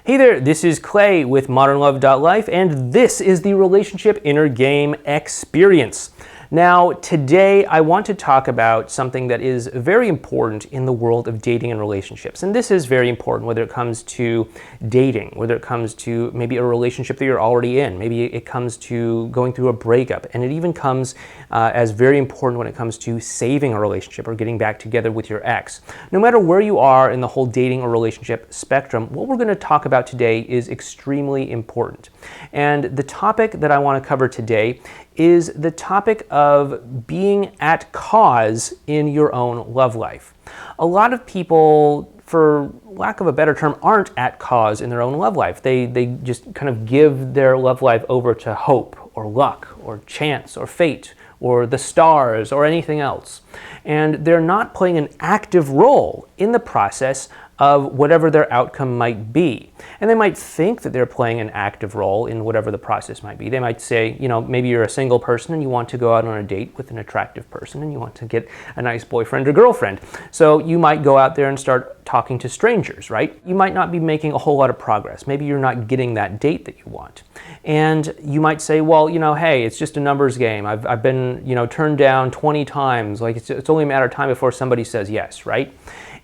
Hey there, this is Clay with modernlove.life, and this is the Relationship Inner Game Experience. Now, today I want to talk about something that is very important in the world of dating and relationships. And this is very important whether it comes to dating, whether it comes to maybe a relationship that you're already in, maybe it comes to going through a breakup, and it even comes as very important when it comes to saving a relationship or getting back together with your ex. No matter where you are in the whole dating or relationship spectrum, what we're going to talk about today is extremely important. And the topic that I want to cover today is the topic of being at cause in your own love life. A lot of people, for lack of a better term, aren't at cause in their own love life. They just kind of give their love life over to hope or luck or chance or fate or the stars or anything else. And they're not playing an active role in the process of whatever their outcome might be. And they might think that they're playing an active role in whatever the process might be. They might say, maybe you're a single person and you want to go out on a date with an attractive person and you want to get a nice boyfriend or girlfriend. So you might go out there and start talking to strangers, right? You might not be making a whole lot of progress. Maybe you're not getting that date that you want. And you might say, well, hey, it's just a numbers game. I've been, turned down 20 times. Like it's only a matter of time before somebody says yes, right?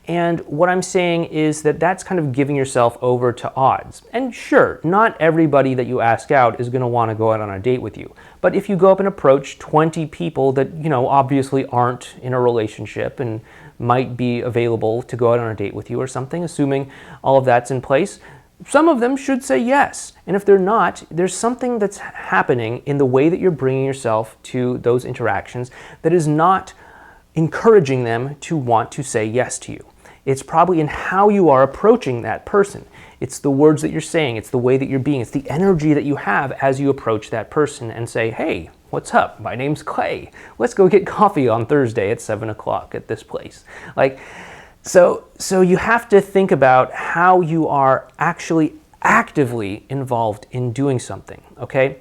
And what I'm saying is that that's kind of giving yourself over to odds. And sure, not everybody that you ask out is going to want to go out on a date with you. But if you go up and approach 20 people that, obviously aren't in a relationship and might be available to go out on a date with you or something, assuming all of that's in place, some of them should say yes. And if they're not, there's something that's happening in the way that you're bringing yourself to those interactions that is not encouraging them to want to say yes to you. It's probably in how you are approaching that person. It's the words that you're saying. It's the way that you're being. It's the energy that you have as you approach that person and say, hey, what's up? My name's Clay. Let's go get coffee on Thursday at 7 o'clock at this place. So you have to think about how you are actually actively involved in doing something, okay?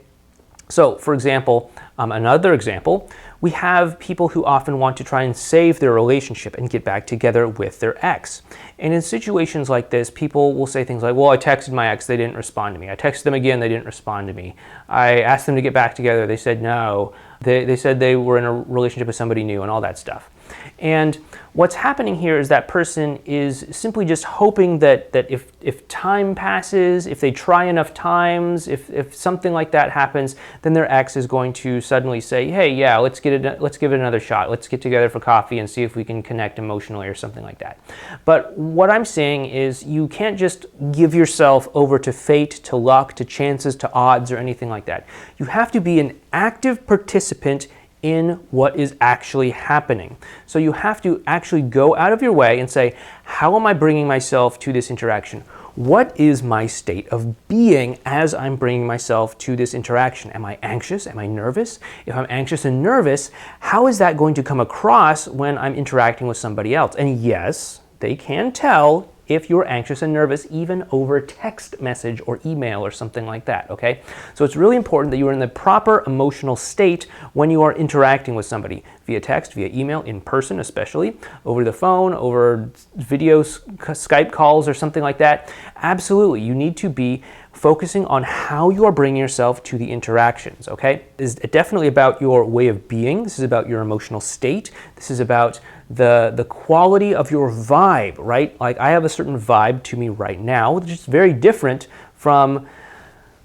So, for example, another example, we have people who often want to try and save their relationship and get back together with their ex. And in situations like this, people will say things like, well, I texted my ex, they didn't respond to me. I texted them again, they didn't respond to me. I asked them to get back together, they said no. They said they were in a relationship with somebody new and all that stuff. And what's happening here is that person is simply just hoping that if time passes, if they try enough times, if something like that happens, then their ex is going to suddenly say, hey, yeah, let's give it another shot. Let's get together for coffee and see if we can connect emotionally or something like that. But what I'm saying is you can't just give yourself over to fate, to luck, to chances, to odds, or anything like that. You have to be an active participant in what is actually happening. So you have to actually go out of your way and say, how am I bringing myself to this interaction? What is my state of being as I'm bringing myself to this interaction? Am I anxious? Am I nervous? If I'm anxious and nervous, how is that going to come across when I'm interacting with somebody else? And yes, they can tell if you're anxious and nervous, even over text message or email or something like that, okay? So it's really important that you are in the proper emotional state when you are interacting with somebody, via text, via email, in person especially, over the phone, over videos, Skype calls or something like that. Absolutely, you need to be focusing on how you are bringing yourself to the interactions, okay? This is definitely about your way of being. This is about your emotional state. This is about the quality of your vibe, right? Like I have a certain vibe to me right now, which is very different from,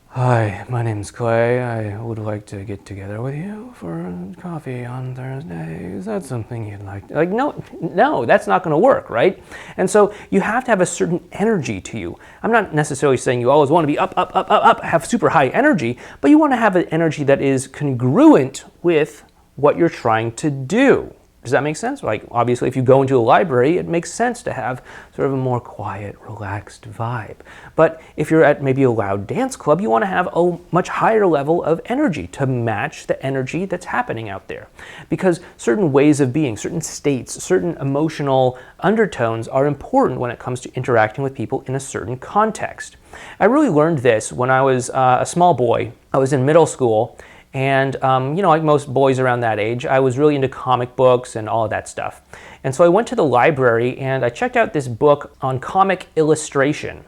hi, my name's Clay. I would like to get together with you for coffee on Thursday. Is that something you'd like? No, that's not going to work, right? And so you have to have a certain energy to you. I'm not necessarily saying you always want to be up, have super high energy, but you want to have an energy that is congruent with what you're trying to do. Does that make sense? Like, obviously, if you go into a library, it makes sense to have sort of a more quiet, relaxed vibe. But if you're at maybe a loud dance club, you want to have a much higher level of energy to match the energy that's happening out there. Because certain ways of being, certain states, certain emotional undertones are important when it comes to interacting with people in a certain context. I really learned this when I was a small boy. I was in middle school. And, like most boys around that age, I was really into comic books and all of that stuff. And so I went to the library and I checked out this book on comic illustration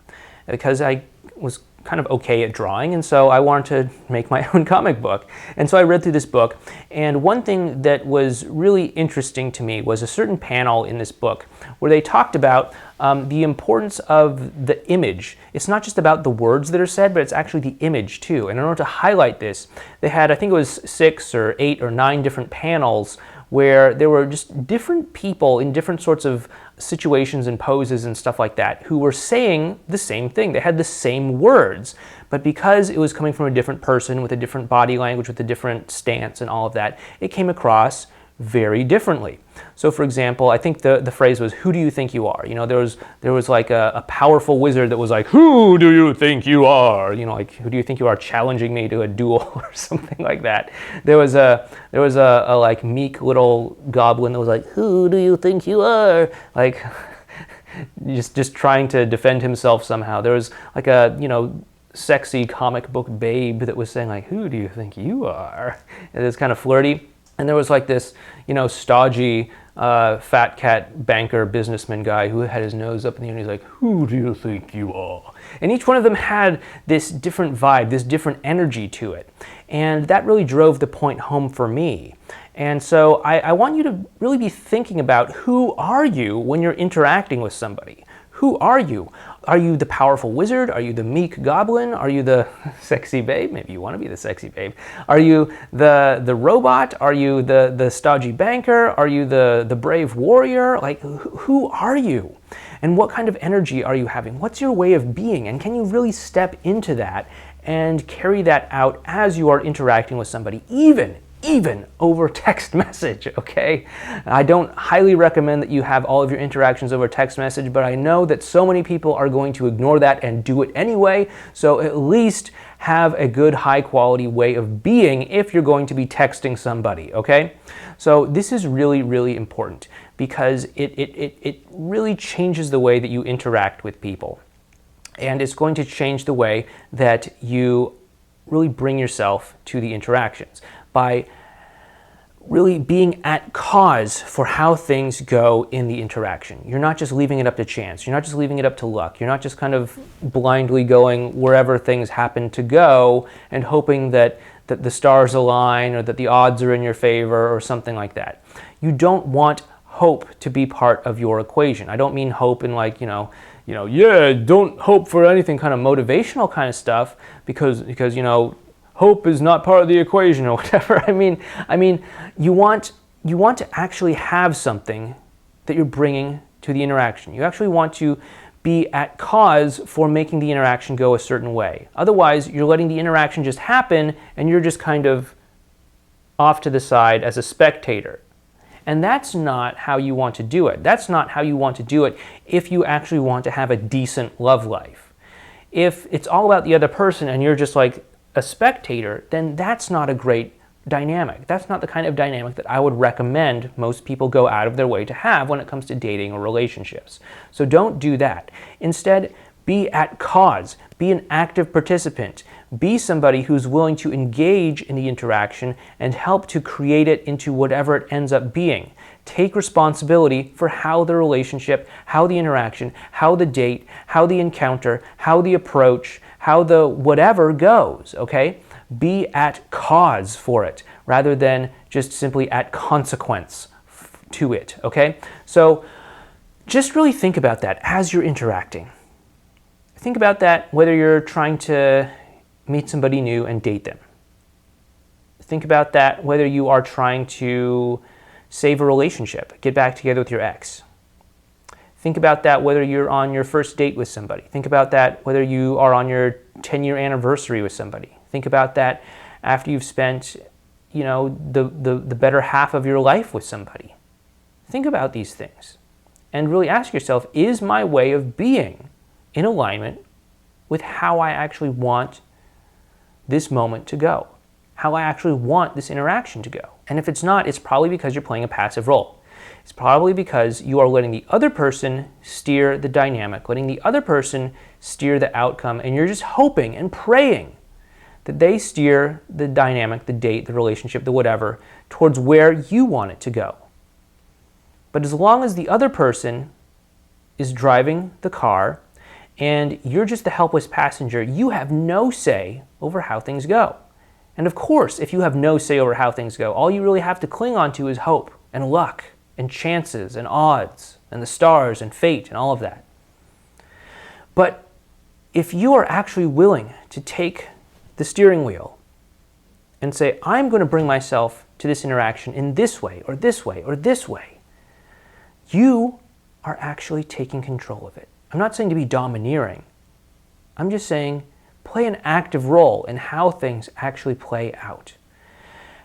because I was kind of okay at drawing, and so I wanted to make my own comic book. And so I read through this book, and one thing that was really interesting to me was a certain panel in this book where they talked about the importance of the image. It's not just about the words that are said, but it's actually the image too. And in order to highlight this, they had, I think it was 6 or 8 or 9 different panels where there were just different people in different sorts of situations and poses and stuff like that who were saying the same thing. They had the same words, but because it was coming from a different person with a different body language, with a different stance and all of that, it came across very differently. So for example, I think the phrase was, "Who do you think you are?" You know, there was like a powerful wizard that was like, "Who do you think you are?" You know, like, "Who do you think you are challenging me to a duel?" or something like that. There was a like meek little goblin that was like, "Who do you think you are?" Like just trying to defend himself somehow. There was like a, you know, sexy comic book babe that was saying like, "Who do you think you are?" It was kind of flirty. And there was like this, you know, stodgy, fat cat banker businessman guy who had his nose up in the air and he's like, "Who do you think you are?" And each one of them had this different vibe, this different energy to it. And that really drove the point home for me. And so I want you to really be thinking about, who are you when you're interacting with somebody? Who are you? Are you the powerful wizard? Are you the meek goblin? Are you the sexy babe? Maybe you want to be the sexy babe. Are you the robot? Are you the stodgy banker? Are you the brave warrior? Like, who are you? And what kind of energy are you having? What's your way of being? And can you really step into that and carry that out as you are interacting with somebody, even over text message, okay? I don't highly recommend that you have all of your interactions over text message, but I know that so many people are going to ignore that and do it anyway, so at least have a good high quality way of being if you're going to be texting somebody, okay? So this is really, really important because it really changes the way that you interact with people. And it's going to change the way that you really bring yourself to the interactions by really being at cause for how things go in the interaction. You're not just leaving it up to chance. You're not just leaving it up to luck. You're not just kind of blindly going wherever things happen to go and hoping that the stars align or that the odds are in your favor or something like that. You don't want hope to be part of your equation. I don't mean hope in like, yeah, don't hope for anything kind of motivational kind of stuff because you know, hope is not part of the equation or whatever. I mean, you want to actually have something that you're bringing to the interaction. You actually want to be at cause for making the interaction go a certain way. Otherwise, you're letting the interaction just happen and you're just kind of off to the side as a spectator. And that's not how you want to do it. That's not how you want to do it if you actually want to have a decent love life. If it's all about the other person and you're just like a spectator, then that's not a great dynamic. That's not the kind of dynamic that I would recommend most people go out of their way to have when it comes to dating or relationships. So don't do that. Instead, be at cause. Be an active participant. Be somebody who's willing to engage in the interaction and help to create it into whatever it ends up being. Take responsibility for how the relationship, how the interaction, how the date, how the encounter, how the approach, how the whatever goes, okay? Be at cause for it rather than just simply at consequence to it, okay? So just really think about that as you're interacting. Think about that whether you're trying to meet somebody new and date them. Think about that whether you are trying to save a relationship, get back together with your ex. Think about that whether you're on your first date with somebody. Think about that whether you are on your 10-year anniversary with somebody. Think about that after you've spent, the better half of your life with somebody. Think about these things and really ask yourself, is my way of being in alignment with how I actually want this moment to go? How I actually want this interaction to go? And if it's not, it's probably because you're playing a passive role. It's probably because you are letting the other person steer the dynamic, letting the other person steer the outcome, and you're just hoping and praying that they steer the dynamic, the date, the relationship, the whatever, towards where you want it to go. But as long as the other person is driving the car and you're just the helpless passenger. You have no say over how things go. And of course, if you have no say over how things go, all you really have to cling on to is hope and luck and chances and odds and the stars and fate and all of that. But if you are actually willing to take the steering wheel and say, I'm going to bring myself to this interaction in this way or this way or this way, you are actually taking control of it. I'm not saying to be domineering. I'm just saying play an active role in how things actually play out.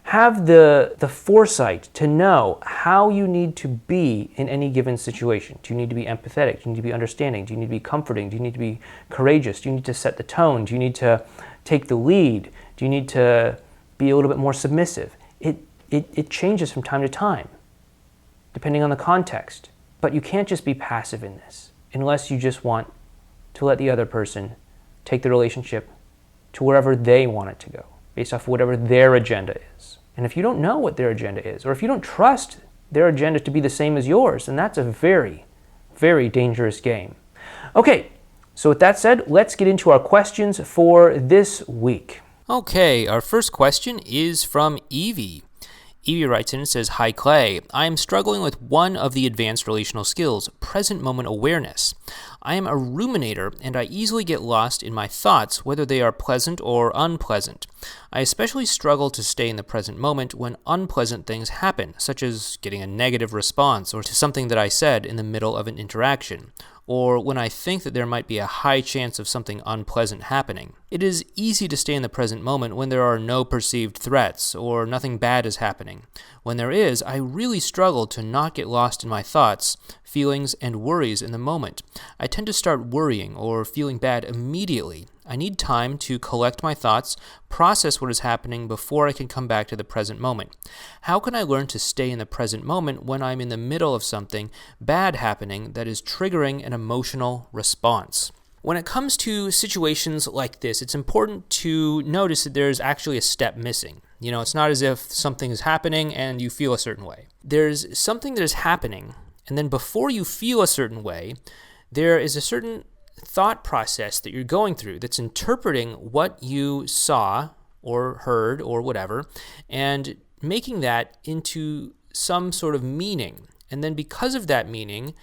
Have the foresight to know how you need to be in any given situation. Do you need to be empathetic? Do you need to be understanding? Do you need to be comforting? Do you need to be courageous? Do you need to set the tone? Do you need to take the lead? Do you need to be a little bit more submissive? It changes from time to time, depending on the context. But you can't just be passive in this unless you just want to let the other person take the relationship to wherever they want it to go, based off of whatever their agenda is. And if you don't know what their agenda is, or if you don't trust their agenda to be the same as yours, then that's a very, very dangerous game. Okay, so with that said, let's get into our questions for this week. Okay, our first question is from Evie. Evie writes in and says, Hi Clay, I am struggling with one of the advanced relational skills, present moment awareness. I am a ruminator and I easily get lost in my thoughts, whether they are pleasant or unpleasant. I especially struggle to stay in the present moment when unpleasant things happen, such as getting a negative response or to something that I said in the middle of an interaction, or when I think that there might be a high chance of something unpleasant happening. It is easy to stay in the present moment when there are no perceived threats or nothing bad is happening. When there is, I really struggle to not get lost in my thoughts, feelings, and worries in the moment. I tend to start worrying or feeling bad immediately. I need time to collect my thoughts, process what is happening before I can come back to the present moment. How can I learn to stay in the present moment when I'm in the middle of something bad happening that is triggering an emotional response? When it comes to situations like this, it's important to notice that there's actually a step missing. You know, it's not as if something is happening and you feel a certain way. There's something that is happening, and then before you feel a certain way, there is a certain thought process that you're going through that's interpreting what you saw or heard or whatever and making that into some sort of meaning. And then because of that meaning,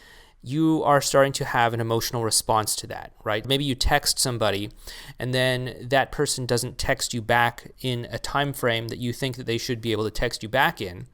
you are starting to have an emotional response to that, right? Maybe you text somebody and then that person doesn't text you back in a time frame that you think that they should be able to text you back in.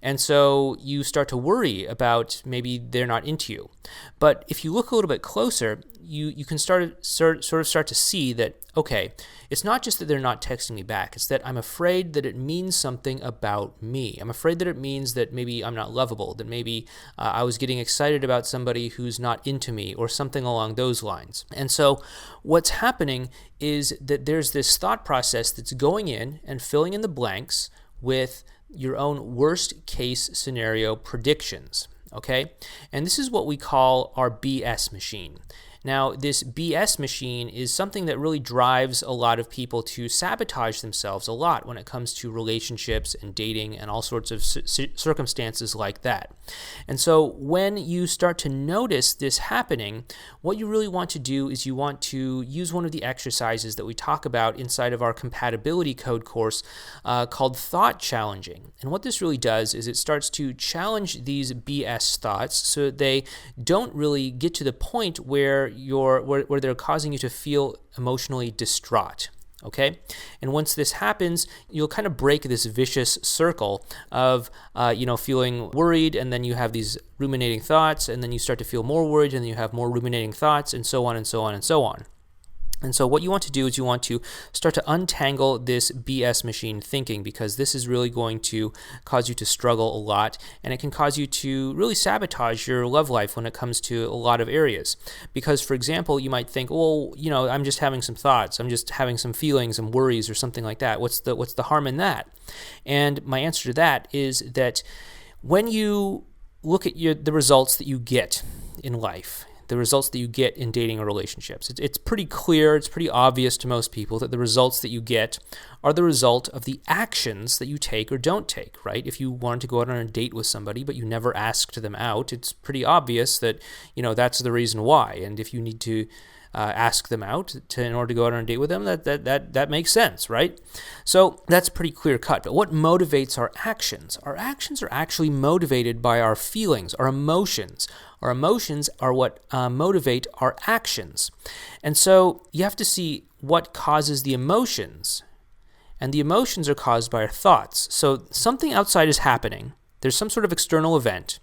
And so you start to worry about maybe they're not into you. But if you look a little bit closer, you can sort of start to see that, okay, it's not just that they're not texting me back, it's that I'm afraid that it means something about me. I'm afraid that it means that maybe I'm not lovable, that maybe I was getting excited about somebody who's not into me or something along those lines. And so what's happening is that there's this thought process that's going in and filling in the blanks with your own worst case scenario predictions, okay? And this is what we call our BS machine. Now, this BS machine is something that really drives a lot of people to sabotage themselves a lot when it comes to relationships and dating and all sorts of circumstances like that. And so when you start to notice this happening, what you really want to do is you want to use one of the exercises that we talk about inside of our compatibility code course called thought challenging. And what this really does is it starts to challenge these BS thoughts so that they don't really get to the point where where they're causing you to feel emotionally distraught. Okay? And once this happens, you'll kind of break this vicious circle of, feeling worried, and then you have these ruminating thoughts, and then you start to feel more worried, and then you have more ruminating thoughts, and so on and so on and so on. And so what you want to do is you want to start to untangle this BS machine thinking, because this is really going to cause you to struggle a lot, and it can cause you to really sabotage your love life when it comes to a lot of areas. Because, for example, you might think, well, I'm just having some thoughts, I'm just having some feelings and worries or something like that. What's the harm in that? And my answer to that is that when you look at the results that you get in life, the results that you get in dating or relationships. It's pretty clear, it's pretty obvious to most people that the results that you get are the result of the actions that you take or don't take, right? If you wanted to go out on a date with somebody but you never asked them out, it's pretty obvious that, that's the reason why. And if you need to ask them out in order to go out on a date with them, that makes sense, right? So that's pretty clear cut. But what motivates our actions? Our actions are actually motivated by our feelings, our emotions. Our emotions are what motivate our actions. And so you have to see what causes the emotions. And the emotions are caused by our thoughts. So something outside is happening. There's some sort of external event.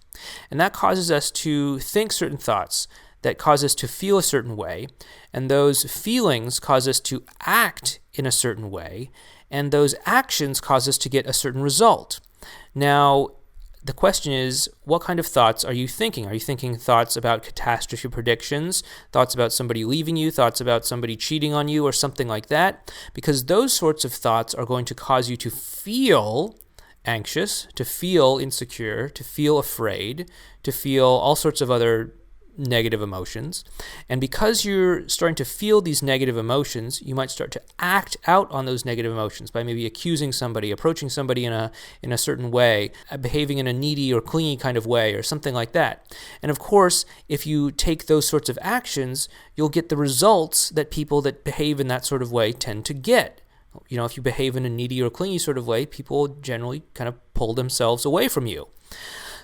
And that causes us to think certain thoughts, that cause us to feel a certain way. And those feelings cause us to act in a certain way. And those actions cause us to get a certain result. Now, the question is, what kind of thoughts are you thinking? Are you thinking thoughts about catastrophe predictions, thoughts about somebody leaving you, thoughts about somebody cheating on you, or something like that? Because those sorts of thoughts are going to cause you to feel anxious, to feel insecure, to feel afraid, to feel all sorts of other negative emotions. And because you're starting to feel these negative emotions, you might start to act out on those negative emotions by maybe accusing somebody, approaching somebody in a certain way, behaving in a needy or clingy kind of way, or something like that. And of course, if you take those sorts of actions, you'll get the results that people that behave in that sort of way tend to get. You know, if you behave in a needy or clingy sort of way, people generally kind of pull themselves away from you.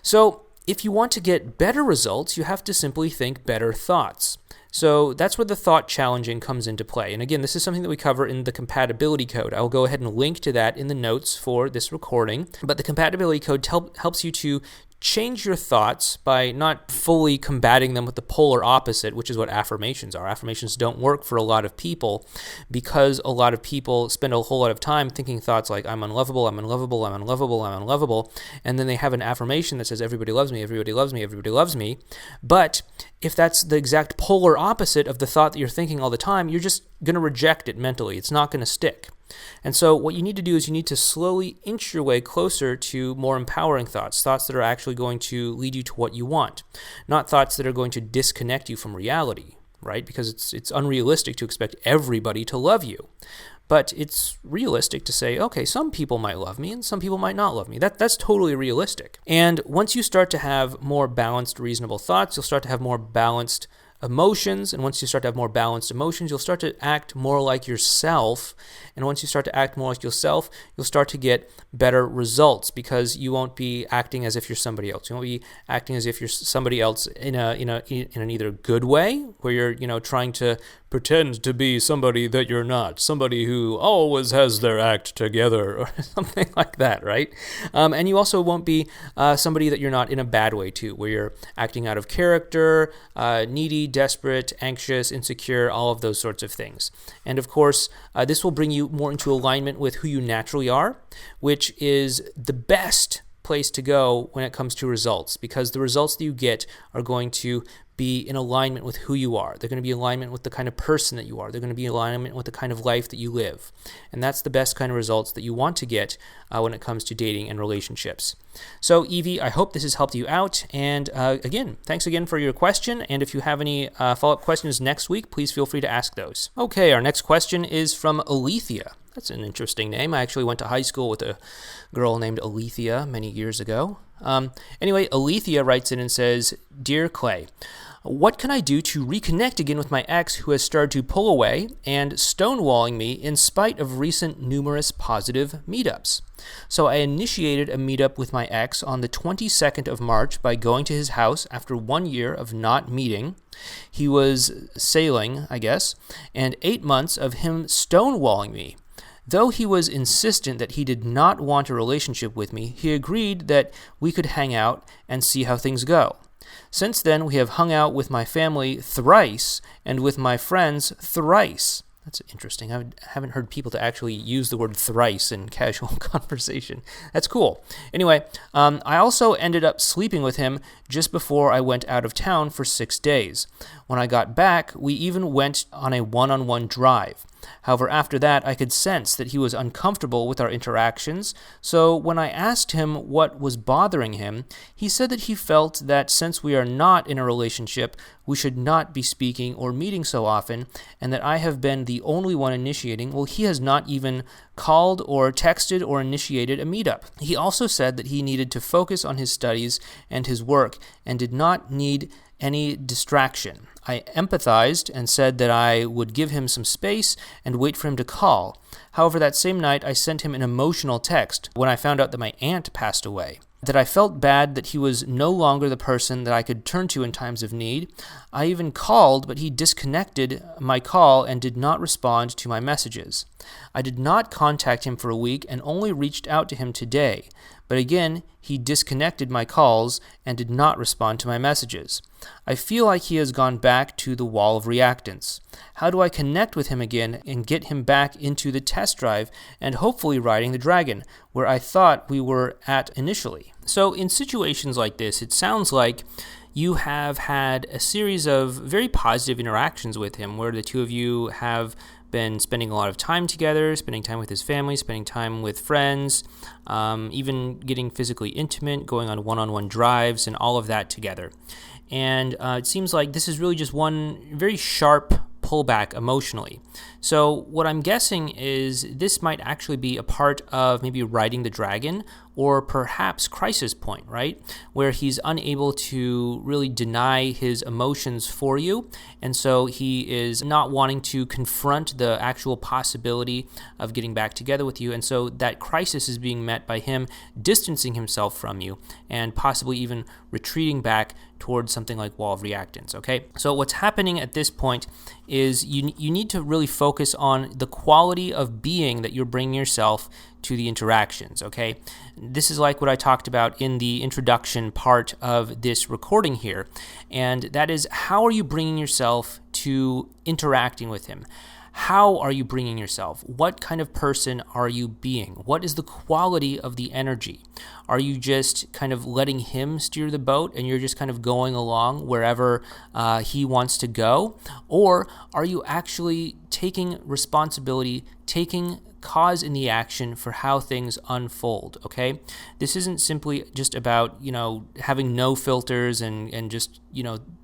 So if you want to get better results, you have to simply think better thoughts. So that's where the thought challenging comes into play. And again, this is something that we cover in the compatibility code. I will go ahead and link to that in the notes for this recording. But the compatibility code helps you to change your thoughts by not fully combating them with the polar opposite, which is what affirmations are. Affirmations don't work for a lot of people because a lot of people spend a whole lot of time thinking thoughts like, I'm unlovable, I'm unlovable, I'm unlovable, I'm unlovable, and then they have an affirmation that says, everybody loves me, everybody loves me, everybody loves me. But if that's the exact polar opposite of the thought that you're thinking all the time, you're just going to reject it mentally. It's not going to stick. And so what you need to do is you need to slowly inch your way closer to more empowering thoughts, thoughts that are actually going to lead you to what you want, not thoughts that are going to disconnect you from reality, right? Because it's unrealistic to expect everybody to love you. But it's realistic to say, okay, some people might love me and some people might not love me. That's totally realistic. And once you start to have more balanced, reasonable thoughts, you'll start to have more balanced emotions, and once you start to have more balanced emotions, you'll start to act more like yourself, and once you start to act more like yourself, you'll start to get better results because you won't be acting as if you're somebody else. You won't be acting as if you're somebody else in an either good way, where you're trying to pretend to be somebody that you're not, somebody who always has their act together, or something like that, right? And you also won't be somebody that you're not in a bad way too, where you're acting out of character, needy, desperate, anxious, insecure, all of those sorts of things. And of course, this will bring you more into alignment with who you naturally are, which is the best place to go when it comes to results, because the results that you get are going to be in alignment with who you are. They're going to be in alignment with the kind of person that you are. They're going to be in alignment with the kind of life that you live. And that's the best kind of results that you want to get when it comes to dating and relationships. So, Evie, I hope this has helped you out. And again, thanks again for your question. And if you have any follow-up questions next week, please feel free to ask those. Okay, our next question is from Alethea. That's an interesting name. I actually went to high school with a girl named Alethea many years ago. Anyway, Alethea writes in and says, Dear Clay, what can I do to reconnect again with my ex who has started to pull away and stonewalling me in spite of recent numerous positive meetups? So I initiated a meetup with my ex on the 22nd of March by going to his house after 1 year of not meeting. He was sailing, I guess, and 8 months of him stonewalling me. Though he was insistent that he did not want a relationship with me, he agreed that we could hang out and see how things go. Since then, we have hung out with my family thrice and with my friends thrice. That's interesting. I haven't heard people to actually use the word thrice in casual conversation. That's cool. Anyway, I also ended up sleeping with him just before I went out of town for 6 days. When I got back, we even went on a one-on-one drive. However, after that, I could sense that he was uncomfortable with our interactions, so when I asked him what was bothering him, he said that he felt that since we are not in a relationship, we should not be speaking or meeting so often, and that I have been the only one initiating. Well, he has not even called or texted or initiated a meetup. He also said that he needed to focus on his studies and his work and did not need any distraction. I empathized and said that I would give him some space and wait for him to call. However, that same night, I sent him an emotional text when I found out that my aunt passed away, that I felt bad that he was no longer the person that I could turn to in times of need. I even called, but he disconnected my call and did not respond to my messages. I did not contact him for a week and only reached out to him today. But again, he disconnected my calls and did not respond to my messages. I feel like he has gone back to the wall of reactance. How do I connect with him again and get him back into the test drive and hopefully riding the dragon, where I thought we were at initially? So in situations like this, it sounds like you have had a series of very positive interactions with him where the two of you have been spending a lot of time together, spending time with his family, spending time with friends, even getting physically intimate, going on one-on-one drives, and all of that together. And it seems like this is really just one very sharp pullback emotionally. So what I'm guessing is this might actually be a part of maybe riding the dragon or perhaps crisis point, right? Where he's unable to really deny his emotions for you. And so he is not wanting to confront the actual possibility of getting back together with you. And so that crisis is being met by him distancing himself from you and possibly even retreating back towards something like wall of reactance, okay? So what's happening at this point is you need to really focus on the quality of being that you're bringing yourself to the interactions, okay? This is like what I talked about in the introduction part of this recording here, and that is, how are you bringing yourself to interacting with him? How are you bringing yourself? What kind of person are you being? What is the quality of the energy? Are you just kind of letting him steer the boat and you're just kind of going along wherever he wants to go? Or are you actually taking responsibility, taking cause in the action for how things unfold, okay? This isn't simply just about, having no filters and just,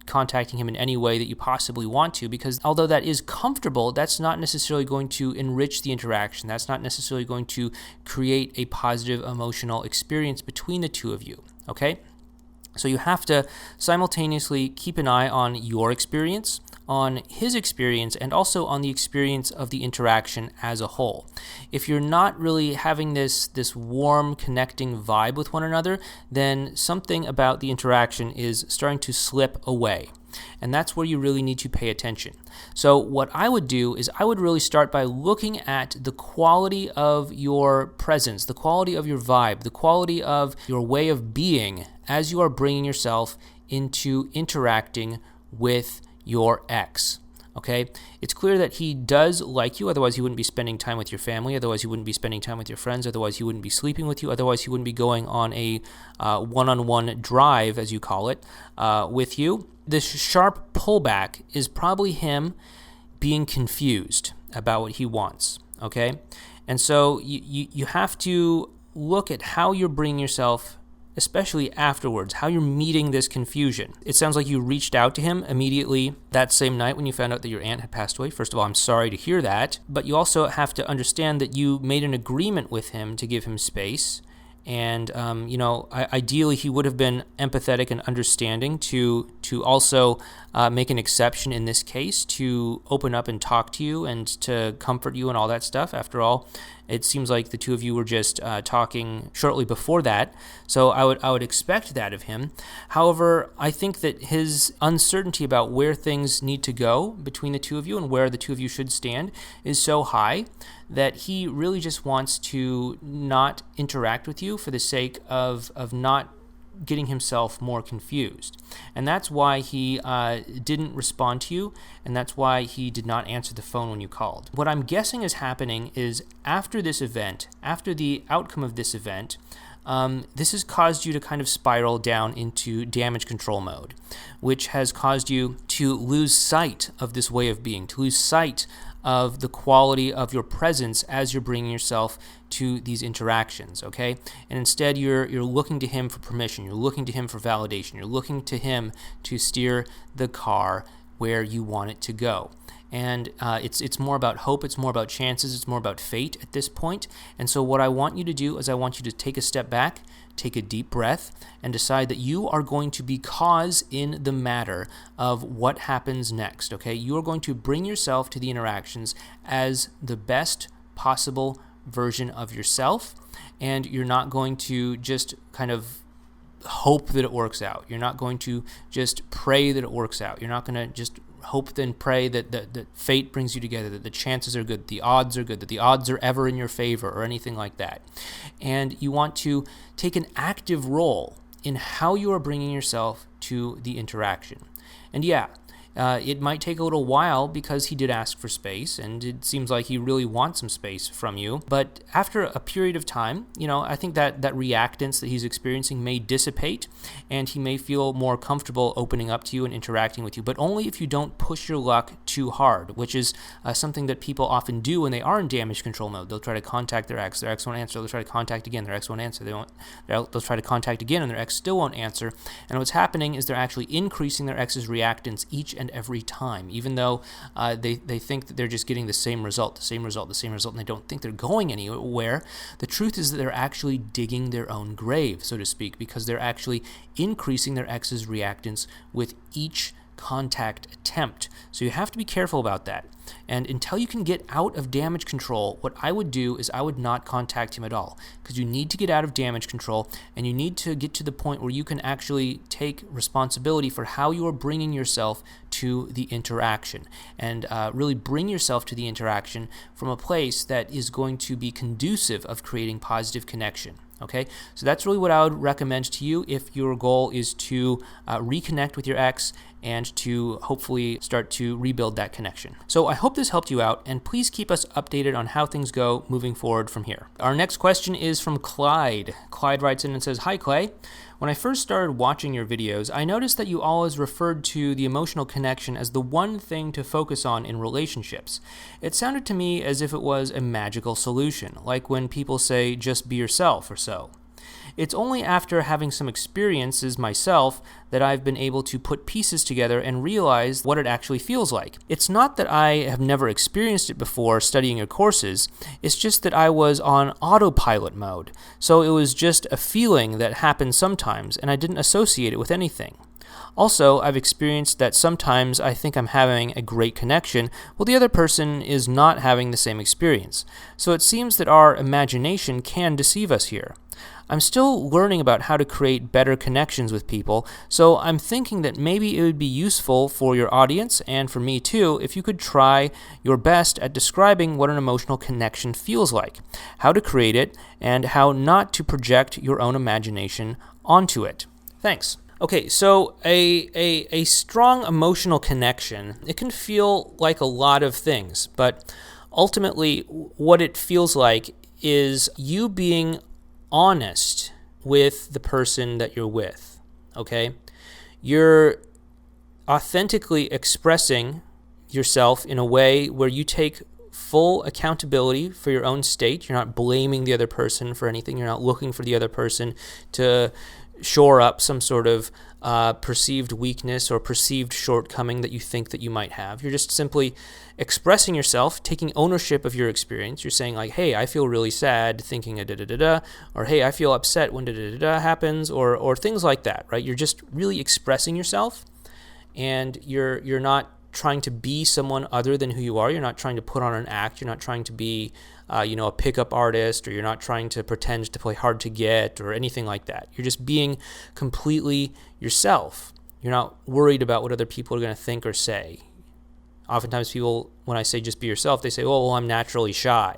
contacting him in any way that you possibly want to, because although that is comfortable, that's not necessarily going to enrich the interaction. That's not necessarily going to create a positive emotional experience between the two of you, okay? So you have to simultaneously keep an eye on your experience, on his experience, and also on the experience of the interaction as a whole. If you're not really having this warm, connecting vibe with one another, then something about the interaction is starting to slip away. And that's where you really need to pay attention. So what I would do is I would really start by looking at the quality of your presence, the quality of your vibe, the quality of your way of being as you are bringing yourself into interacting with your ex, okay? It's clear that he does like you, otherwise he wouldn't be spending time with your family, otherwise he wouldn't be spending time with your friends, otherwise he wouldn't be sleeping with you, otherwise he wouldn't be going on a one-on-one drive, as you call it, with you. This sharp pullback is probably him being confused about what he wants, okay? And so you have to look at how you're bringing yourself, especially afterwards, how you're meeting this confusion. It sounds like you reached out to him immediately that same night when you found out that your aunt had passed away. First of all, I'm sorry to hear that, but you also have to understand that you made an agreement with him to give him space. And, ideally he would have been empathetic and understanding to also make an exception in this case, to open up and talk to you and to comfort you and all that stuff. After all, it seems like the two of you were just talking shortly before that, so I would expect that of him. However, I think that his uncertainty about where things need to go between the two of you and where the two of you should stand is so high that he really just wants to not interact with you for the sake of not getting himself more confused. And that's why he didn't respond to you, and that's why he did not answer the phone when you called. What I'm guessing is happening is after this event, after the outcome of this event, this has caused you to kind of spiral down into damage control mode, which has caused you to lose sight of this way of being, to lose sight of the quality of your presence as you're bringing yourself to these interactions, okay? And instead, you're looking to him for permission. You're looking to him for validation. You're looking to him to steer the car where you want it to go. and it's more about hope, it's more about chances, it's more about fate at this point. And so what I want you to do is I want you to take a step back, take a deep breath, and decide that you are going to be cause in the matter of what happens next, okay? You are going to bring yourself to the interactions as the best possible version of yourself, and you're not going to just kind of hope that it works out. You're not going to just pray that it works out. You're not going to just hope then pray that fate brings you together, that the chances are good, the odds are good, that the odds are ever in your favor or anything like that. And you want to take an active role in how you are bringing yourself to the interaction. And it might take a little while because he did ask for space, and it seems like he really wants some space from you. But after a period of time, I think that reactance that he's experiencing may dissipate, and he may feel more comfortable opening up to you and interacting with you, but only if you don't push your luck too hard, which is something that people often do when they are in damage control mode. They'll try to contact their ex won't answer, they'll try to contact again, their ex won't answer, they'll try to contact again, and their ex still won't answer. And what's happening is they're actually increasing their ex's reactance each and every time, even though they think that they're just getting the same result, and they don't think they're going anywhere. The truth is that they're actually digging their own grave, so to speak, because they're actually increasing their ex's reactance with each contact attempt. So you have to be careful about that. And until you can get out of damage control, what I would do is I would not contact him at all, because you need to get out of damage control, and you need to get to the point where you can actually take responsibility for how you are bringing yourself to the interaction, and really bring yourself to the interaction from a place that is going to be conducive of creating positive connection. Okay, so that's really what I would recommend to you if your goal is to reconnect with your ex and to hopefully start to rebuild that connection. So I hope this helped you out, and please keep us updated on how things go moving forward from here. Our next question is from Clyde. Clyde writes in and says, "Hi Clay, when I first started watching your videos, I noticed that you always referred to the emotional connection as the one thing to focus on in relationships. It sounded to me as if it was a magical solution, like when people say, just be yourself or so. It's only after having some experiences myself that I've been able to put pieces together and realize what it actually feels like. It's not that I have never experienced it before studying your courses, it's just that I was on autopilot mode, so it was just a feeling that happened sometimes, and I didn't associate it with anything. Also, I've experienced that sometimes I think I'm having a great connection, while the other person is not having the same experience. So it seems that our imagination can deceive us here. I'm still learning about how to create better connections with people, so I'm thinking that maybe it would be useful for your audience, and for me too, if you could try your best at describing what an emotional connection feels like, how to create it, and how not to project your own imagination onto it. Thanks." Okay, so a strong emotional connection, it can feel like a lot of things, but ultimately what it feels like is you being honest with the person that you're with, okay? You're authentically expressing yourself in a way where you take full accountability for your own state. You're not blaming the other person for anything. You're not looking for the other person to shore up some sort of perceived weakness or perceived shortcoming that you think that you might have. You're just simply expressing yourself, taking ownership of your experience. You're saying like, hey, I feel really sad thinking a da-da-da-da, or hey, I feel upset when da-da-da-da happens, or things like that, right? You're just really expressing yourself, and you're not trying to be someone other than who you are. You're not trying to put on an act. You're not trying to be a pickup artist, or you're not trying to pretend to play hard to get or anything like that. You're just being completely yourself. You're not worried about what other people are going to think or say. Oftentimes people, when I say just be yourself, they say, oh, well, I'm naturally shy.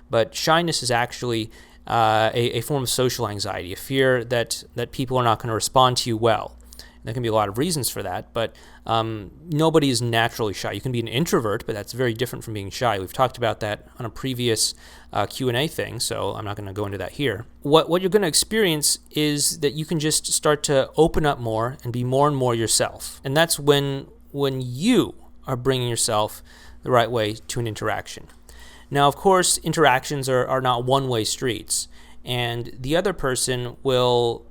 But shyness is actually a form of social anxiety, a fear that people are not going to respond to you well. There can be a lot of reasons for that, but nobody is naturally shy. You can be an introvert, but that's very different from being shy. We've talked about that on a previous Q&A thing, so I'm not going to go into that here. What you're going to experience is that you can just start to open up more and be more and more yourself. And that's when you are bringing yourself the right way to an interaction. Now, of course, interactions are not one-way streets, and the other person will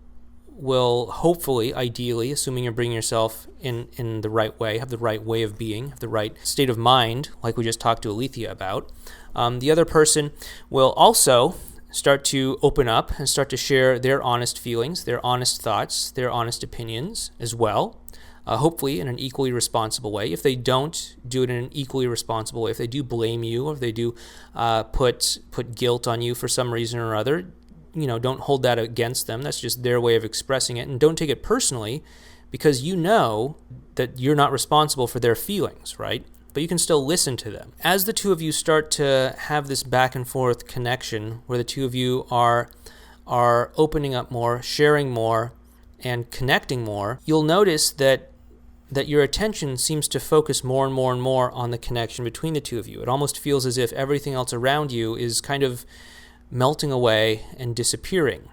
will hopefully, ideally, assuming you're bringing yourself in the right way, have the right way of being, have the right state of mind, like we just talked to Alethea about, the other person will also start to open up and start to share their honest feelings, their honest thoughts, their honest opinions as well. Hopefully in an equally responsible way. If they don't do it in an equally responsible way, if they do blame you, or if they do put guilt on you for some reason or other, don't hold that against them. That's just their way of expressing it. And don't take it personally, because you know that you're not responsible for their feelings, right? But you can still listen to them. As the two of you start to have this back and forth connection where the two of you are opening up more, sharing more, and connecting more, you'll notice that your attention seems to focus more and more and more on the connection between the two of you. It almost feels as if everything else around you is kind of melting away and disappearing.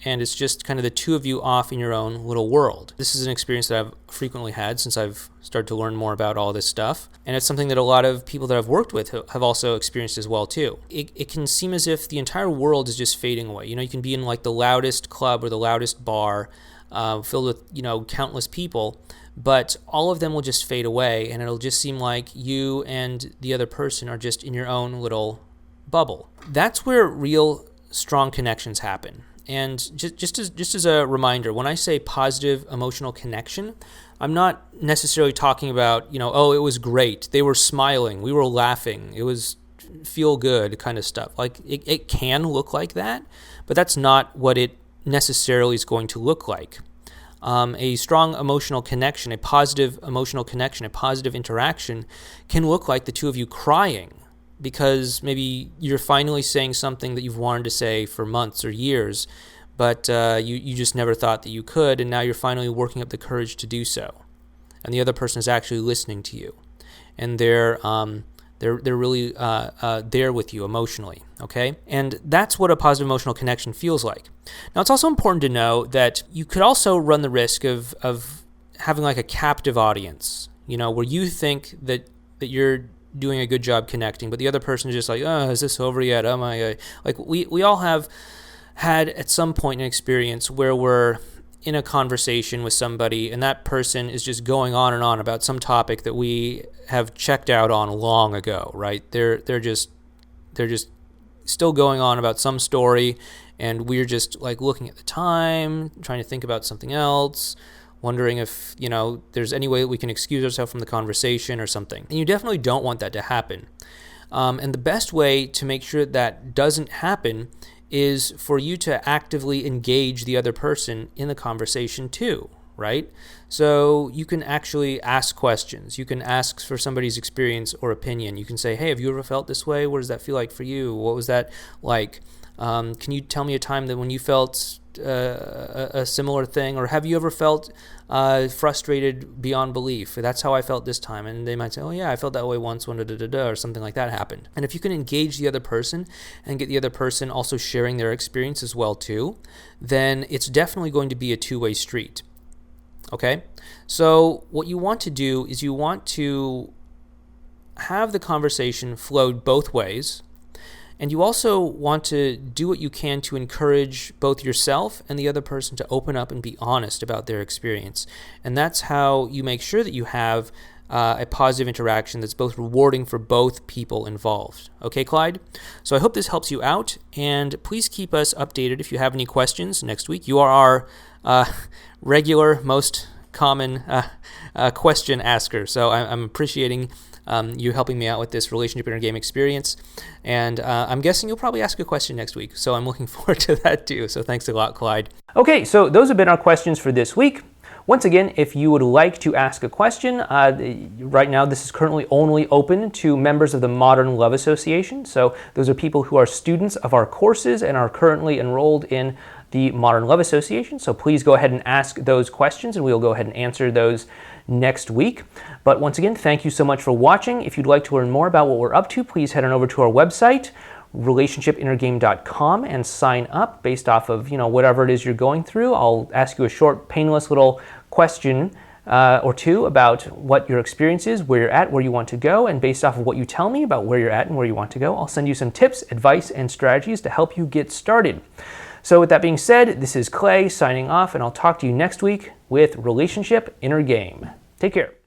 And it's just kind of the two of you off in your own little world. This is an experience that I've frequently had since I've started to learn more about all this stuff. And it's something that a lot of people that I've worked with have also experienced as well too. It can seem as if the entire world is just fading away. You can be in like the loudest club or the loudest bar filled with, countless people, but all of them will just fade away, and it'll just seem like you and the other person are just in your own little bubble. That's where real strong connections happen. And just as a reminder, when I say positive emotional connection, I'm not necessarily talking about, oh, it was great, they were smiling, we were laughing, it was feel good kind of stuff. Like it can look like that, but that's not what it necessarily is going to look like. A strong emotional connection, a positive emotional connection, a positive interaction can look like the two of you crying because maybe you're finally saying something that you've wanted to say for months or years, but you just never thought that you could, and now you're finally working up the courage to do so. And the other person is actually listening to you, and they're really there with you emotionally, okay? And that's what a positive emotional connection feels like. Now, it's also important to know that you could also run the risk of having like a captive audience, where you think that you're doing a good job connecting, but the other person is just like, oh, is this over yet? Oh my, like we all have had at some point an experience where we're in a conversation with somebody and that person is just going on and on about some topic that we have checked out on long ago, right? They're just still going on about some story, and we're just like looking at the time, trying to think about something else, wondering if, there's any way that we can excuse ourselves from the conversation or something. And you definitely don't want that to happen. And the best way to make sure that doesn't happen is for you to actively engage the other person in the conversation too, right? So you can actually ask questions. You can ask for somebody's experience or opinion. You can say, hey, have you ever felt this way? What does that feel like for you? What was that like? Can you tell me a time that when you felt a similar thing, or have you ever felt frustrated beyond belief? That's how I felt this time. And they might say, oh yeah, I felt that way once when or something like that happened. And if you can engage the other person and get the other person also sharing their experience as well too, then it's definitely going to be a two-way street. Okay? So what you want to do is you want to have the conversation flow both ways. And you also want to do what you can to encourage both yourself and the other person to open up and be honest about their experience. And that's how you make sure that you have a positive interaction that's both rewarding for both people involved. Okay, Clyde? So I hope this helps you out, and please keep us updated if you have any questions next week. You are our regular, most common question asker, so I'm appreciating you helping me out with this relationship in a game experience. And I'm guessing you'll probably ask a question next week, so I'm looking forward to that too. So thanks a lot, Clyde. Okay, so those have been our questions for this week. Once again, if you would like to ask a question, right now this is currently only open to members of the Modern Love Association. So those are people who are students of our courses and are currently enrolled in the Modern Love Association. So please go ahead and ask those questions, and we'll go ahead and answer those next week. But once again, thank you so much for watching. If you'd like to learn more about what we're up to, please head on over to our website, relationshipinnergame.com, and sign up based off of whatever it is you're going through. I'll ask you a short, painless little question or two about what your experience is, where you're at, where you want to go, and based off of what you tell me about where you're at and where you want to go, I'll send you some tips, advice, and strategies to help you get started. So with that being said, this is Clay signing off, and I'll talk to you next week with Relationship Inner Game. Take care.